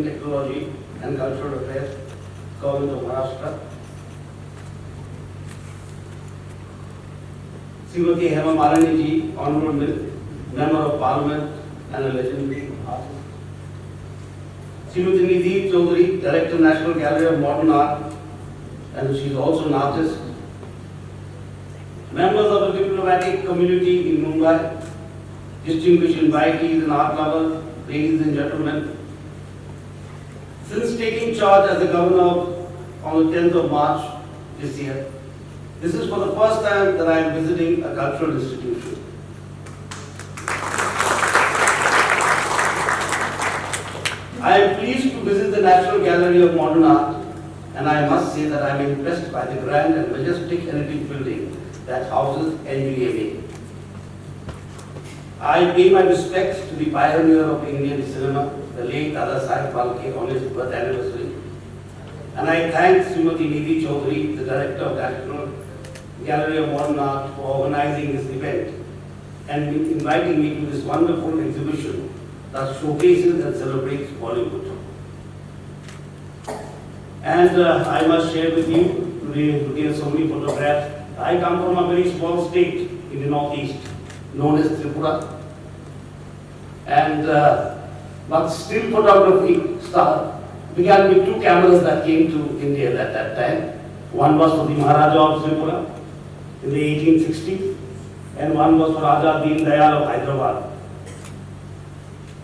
Information Technology and Cultural Affairs, Government of Maharashtra. Srimati Hema Malini ji, Honorable Member of Parliament and a legendary artist. Srimati Nidhi Choudhari, Director, National Gallery of Modern Art, and she is also an artist. Members of the diplomatic community in Mumbai, distinguished invitees and art lovers, ladies and gentlemen. Since taking charge as the governor on the 10th of March this year, this is for the first time that I am visiting a cultural institution. I am pleased to visit the National Gallery of Modern Art, and I must say that I am impressed by the grand and majestic heritage building that houses NGMA. I pay my respects to the pioneer of Indian cinema, the late Dada Saheb Phalke, on his birth anniversary. And I thank Srimati Nidhi Choudhary, the Director of National Gallery of Modern Art, for organizing this event and inviting me to this wonderful exhibition that showcases and celebrates Bollywood. And I must share with you, today looking at so many photographs, I come from a very small state in the northeast, known as Tripura. And but still photography began with two cameras that came to India at that time. One was for the Maharaja of Tripura in the 1860s, and one was for Raja Deen Dayal of Hyderabad.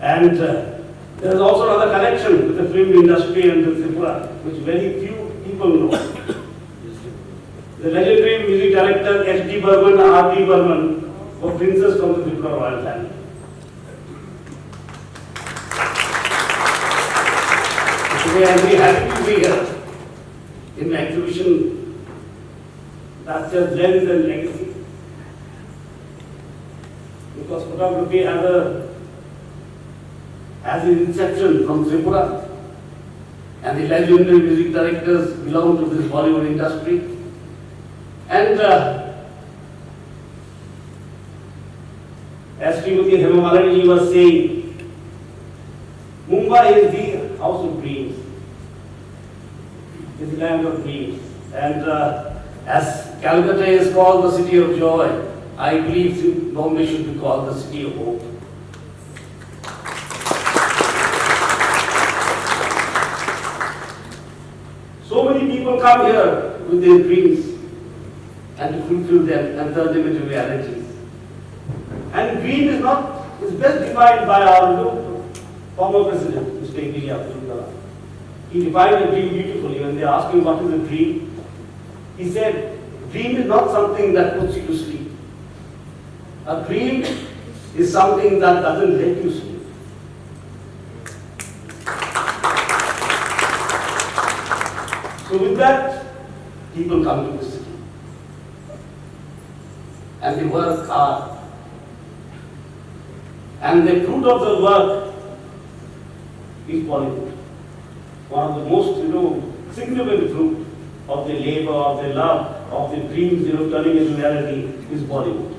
And there is also another connection with the film industry and the Tripura, which very few people know. The legendary music director H.D. Burman and R.D. Burman were princes from the Tripura royal family. Today I am very happy to be here in an exhibition that says lens and legacy. Because photography has its inception from Tripura, and the legendary music directors belong to this Bollywood industry. And as Srimati Hema Malini was saying, Mumbai is the house of dreams. It is the land of dreams. And as Calcutta is called the city of joy, I believe Bombay should be called the city of hope. So many people come here with their dreams and to fulfill them and turn them into realities. And dream is best defined by our former president, Mr. APJ Abdul Kalam. He defined a dream beautifully. When they asked him what is a dream, he said, dream is not something that puts you to sleep. A dream is something that doesn't let you sleep. So with that, people come to the city. And they work hard. And the fruit of the work is Bollywood. One of the most, significant fruit of the labor, of the love, of the dreams, turning into reality is Bollywood.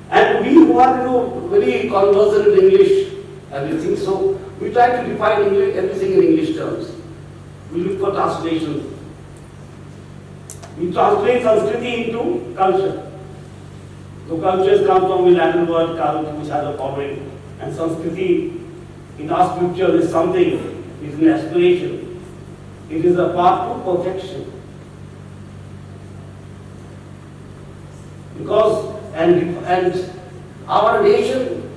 And we who are, very conversant in English, everything, so we try to define English, everything in English terms. We look for translations. We translate Sanskriti into culture. So cultures come from the Latin word kal, which has a following. And Sanskriti in our scripture is something, it is an aspiration. It is a path to perfection. Because, and our nation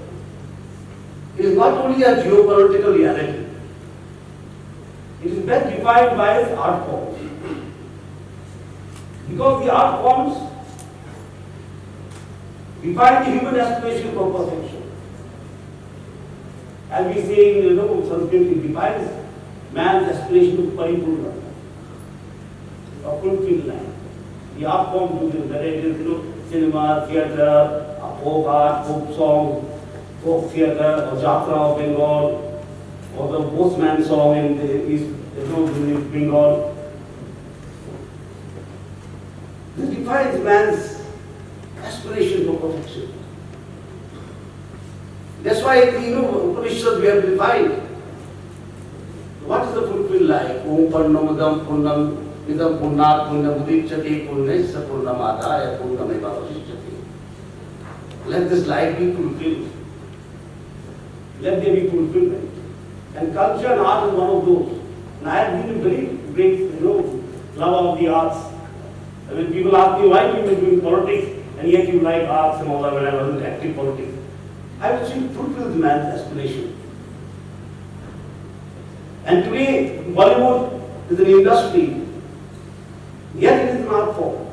is not only a geopolitical reality, it is best defined by its art forms. Because the art forms define the human aspiration for perfection. As we say in Sanskrit, it defines man's aspiration to paripurna, a fulfilled life. The art forms do this, whether it is cinema, theatre, folk art, folk song, folk theatre, or Jatra of Bengal, or the postman song in the East Bengal. This defines man's aspiration for perfection. That's why in the Upanishad we have defined what is the fulfilled life. Om Purnamudam Punam Idam Punnat Punnam Udichyate Punnesa Punnamadaya Punnameva Vasishyate. Let this life be fulfilled. Let there be fulfillment. And culture and art is one of those. And I have been a very great, lover of the arts. When people ask me why you were doing politics and yet you like arts and all that when I wasn't active politics, I would say it fulfills man's aspiration. And today, Bollywood is an industry, yet it is an art form.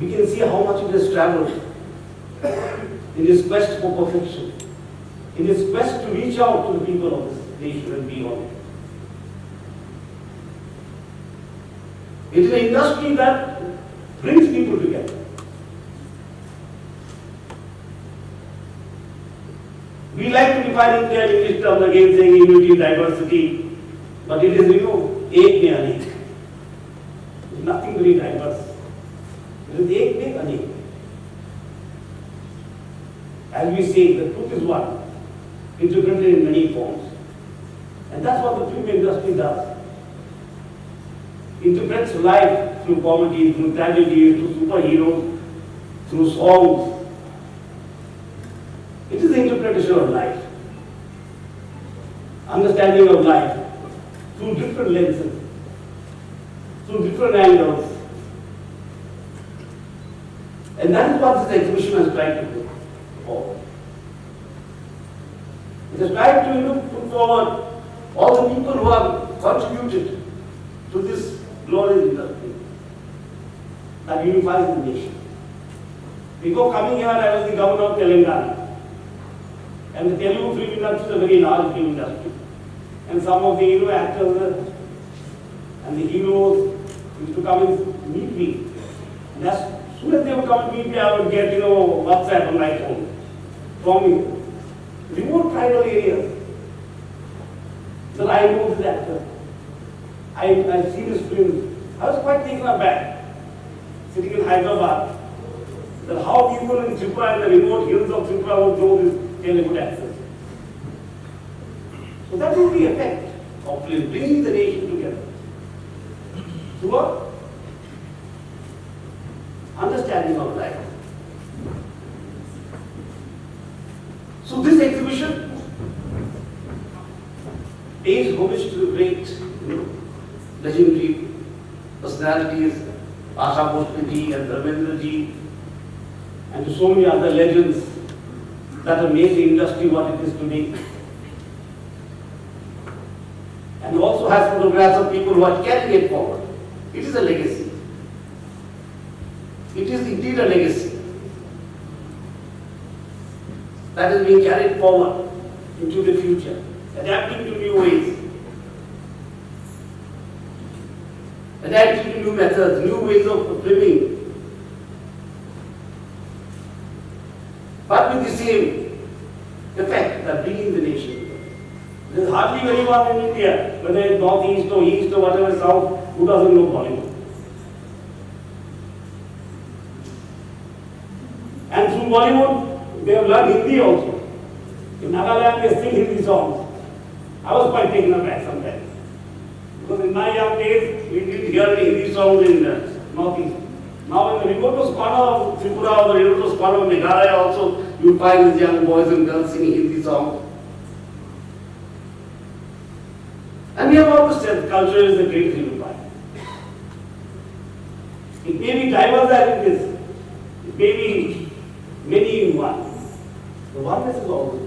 We can see how much it has traveled in its quest for perfection, in its quest to reach out to the people of this nation and beyond. It is an industry that brings people together. We like to define India in English terms again, saying unity, diversity, but it is, ek mein anek. It is nothing very diverse. It is ek mein anek. As we say, the truth is one, interpreted in many forms. And that's what the film industry does. Interprets life through comedy, through tragedy, through superheroes, through songs. It is the interpretation of life, understanding of life through different lenses, through different angles. And that is what this exhibition has tried to do. It has tried to put forward all the people who have contributed to this glorious industry that unifies the nation. Before coming here, I was the governor of Telangana. And the Telugu film industry is a very large film industry. And some of the actors and the heroes used to come and meet me. And as soon as they would come and meet me, I would get WhatsApp on my phone from remote tribal areas. So I know this actor. I've seen his films. I was quite taken aback, sitting in Hyderabad, that how people in Tripura and the remote hills of Tripura would know this Telugu accent. So that is the effect of bringing the nation together through a understanding of life. So this exhibition pays homage to the great, legendary personalities, Asha Bhosle and Dharmendra ji, and to so many other legends that have made the industry what it is today. And also has photographs of people who are carrying it forward. It is a legacy. It is indeed a legacy that is being carried forward into the future, adapting to new ways, adapting to new methods, new ways of living, but with the same effect that bringing the nation. There is hardly anyone in India, whether it's northeast or east or whatever south, who doesn't know Bollywood. And through Bollywood, they have learned Hindi also. In Nagaland, they sing Hindi songs. I was quite taken aback sometimes. Because in my young days, we didn't hear any Hindi songs in northeast. Now in the remotest corner of Tripura or the remotest corner of Meghalaya also, you find these young boys and girls singing Hindi songs. And we have always said culture is the great unifier. It may be diverse as it is. It may be many in one. The oneness is always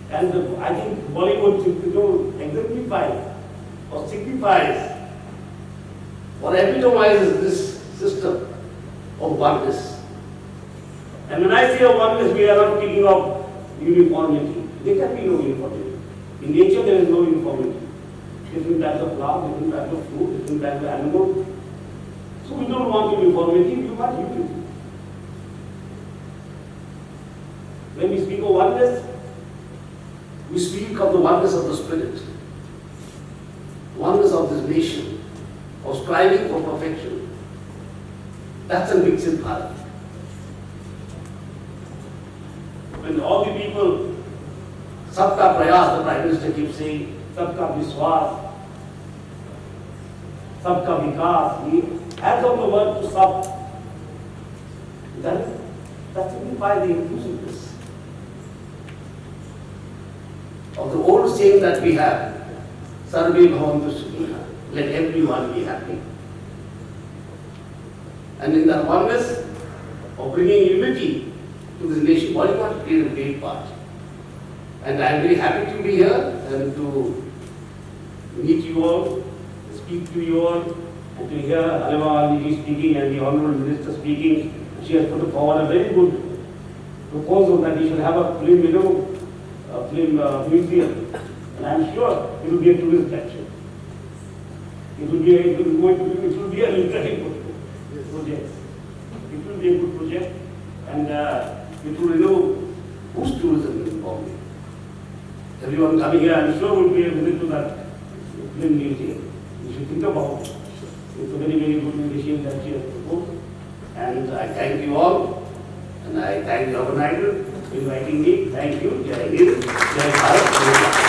there. And I think Bollywood exemplifies or signifies or epitomizes this system of oneness. And when I say of oneness, we are not speaking of uniformity. There can be no uniformity. In nature, there is no uniformity. Different types of flowers, different types of fruit, different types of animals. So we don't want uniformity, we want unity. When we speak of oneness, we speak of the oneness of the spirit, oneness of this nation, of striving for perfection. That's a Viksit Bharat. when all the people, Sabka Prayas, the Prime Minister keeps saying, Sabka Vishwas, Sabka Vikas, he adds on the word to Sab. That signifies the inclusiveness of the old saying that we have, Sarve Bhavantu Sukhiha, let everyone be happy. And in that oneness of bringing unity to this nation, Bollywood played a great part. And I am very happy to be here and to meet you all, speak to you all, and to hear Halima Nidhi speaking and the Honourable Minister speaking. She has put forward a very good proposal that we should have a film, a film museum. And I am sure it will be a tourist attraction. It will be an incredible project. It will be a good project, and it will boost tourism in Bombay. Everyone coming here, I am sure will be a visit to that film museum. You should think about it. It's a very, very good initiative that she has proposed. And I thank you all, and I thank the organizer for inviting me. Thank you. Jai Hind, Jai Bharat.